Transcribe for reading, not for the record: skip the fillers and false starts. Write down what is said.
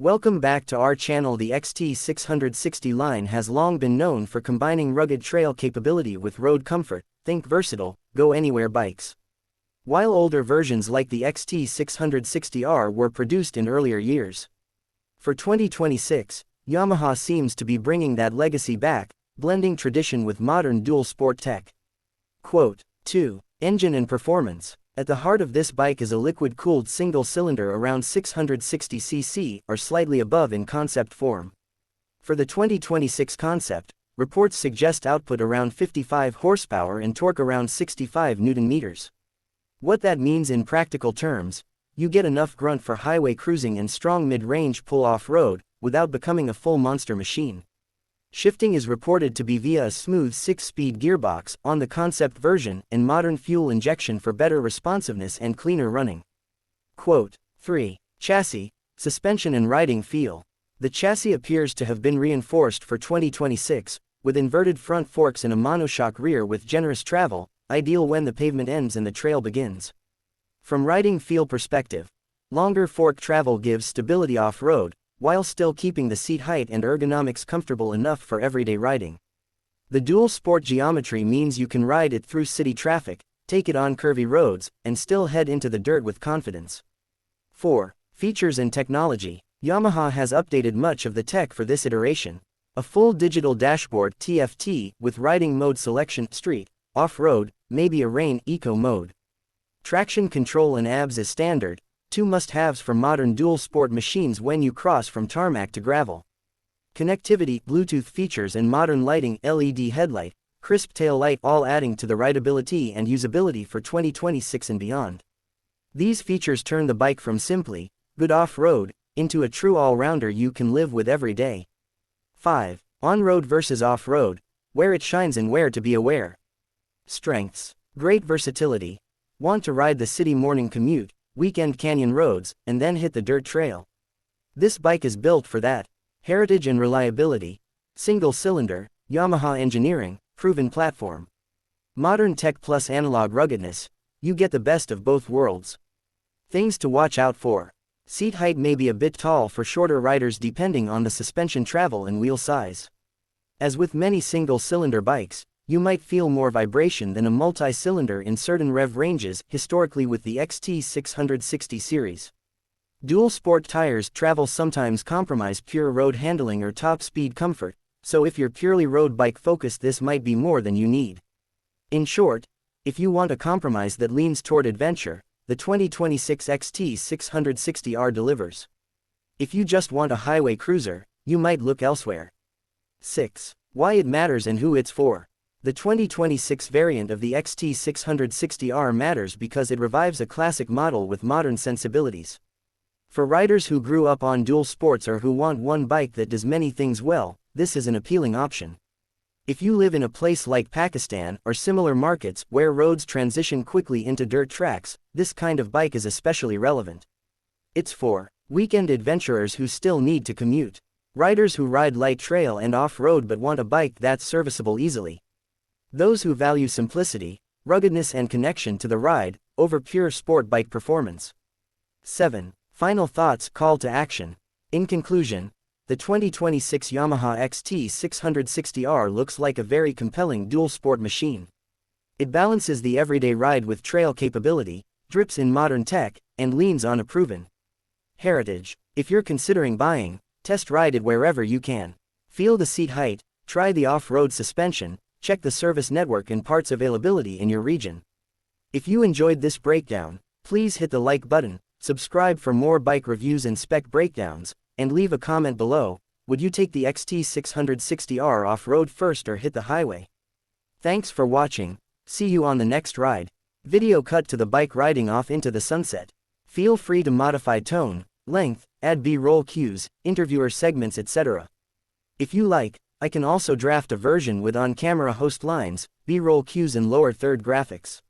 Welcome back to our channel. The XT660 line has long been known for combining rugged trail capability with road comfort. Think versatile, go anywhere bikes. While older versions like the XT660R were produced in earlier years. For 2026, Yamaha seems to be bringing that legacy back, blending tradition with modern dual sport tech. Quote 2. Engine and performance. At the heart of this bike is a liquid-cooled single-cylinder around 660 cc or slightly above in concept form. For the 2026 concept, reports suggest output around 55 horsepower and torque around 65 Nm. What that means in practical terms: you get enough grunt for highway cruising and strong mid-range pull off-road, without becoming a full monster machine. Shifting is reported to be via a smooth 6-speed gearbox on the concept version and modern fuel injection for better responsiveness and cleaner running. Quote 3. Chassis, suspension and riding feel. The chassis appears to have been reinforced for 2026, with inverted front forks and a monoshock rear with generous travel, ideal when the pavement ends and the trail begins. From riding feel perspective, longer fork travel gives stability off-road, while still keeping the seat height and ergonomics comfortable enough for everyday riding. The dual sport geometry means you can ride it through city traffic, take it on curvy roads, and still head into the dirt with confidence. 4. Features and technology. Yamaha has updated much of the tech for this iteration. A full digital dashboard (TFT) with riding mode selection, street, off-road, maybe a rain eco mode. Traction control and ABS is standard, two must-haves for modern dual-sport machines when you cross from tarmac to gravel. Connectivity, Bluetooth features and modern lighting, LED headlight, crisp tail light, all adding to the rideability and usability for 2026 and beyond. These features turn the bike from simply good off-road into a true all-rounder you can live with every day. 5. On-road versus off-road, where it shines and where to be aware. Strengths. Great versatility. Want to ride the city morning commute, weekend canyon roads, and then hit the dirt trail? This bike is built for that. Heritage and reliability. Single cylinder, Yamaha engineering, proven platform. Modern tech plus analog ruggedness, you get the best of both worlds. Things to watch out for. Seat height may be a bit tall for shorter riders depending on the suspension travel and wheel size. As with many single-cylinder bikes, you might feel more vibration than a multi-cylinder in certain rev ranges, historically with the XT660 series. Dual sport tires travel sometimes compromise pure road handling or top speed comfort, so if you're purely road bike focused, this might be more than you need. In short, if you want a compromise that leans toward adventure, the 2026 XT660R delivers. If you just want a highway cruiser, you might look elsewhere. 6. Why it matters and who it's for. The 2026 variant of the XT660R matters because it revives a classic model with modern sensibilities. For riders who grew up on dual sports or who want one bike that does many things well, this is an appealing option. If you live in a place like Pakistan or similar markets where roads transition quickly into dirt tracks, this kind of bike is especially relevant. It's for weekend adventurers who still need to commute, riders who ride light trail and off-road but want a bike that's serviceable easily, those who value simplicity, ruggedness and connection to the ride, over pure sport bike performance. 7. Final thoughts, call to action. In conclusion, the 2026 Yamaha XT660R looks like a very compelling dual sport machine. It balances the everyday ride with trail capability, drips in modern tech, and leans on a proven heritage. If you're considering buying, test ride it wherever you can. Feel the seat height, try the off-road suspension, check the service network and parts availability in your region. If you enjoyed this breakdown, please hit the like button, subscribe for more bike reviews and spec breakdowns, and leave a comment below. Would you take the XT660R off-road first or hit the highway? Thanks for watching. See you on the next ride. Video cut to the bike riding off into the sunset. Feel free to modify tone, length, add B-roll cues, interviewer segments, etc. If you like, I can also draft a version with on-camera host lines, B-roll cues and lower third graphics.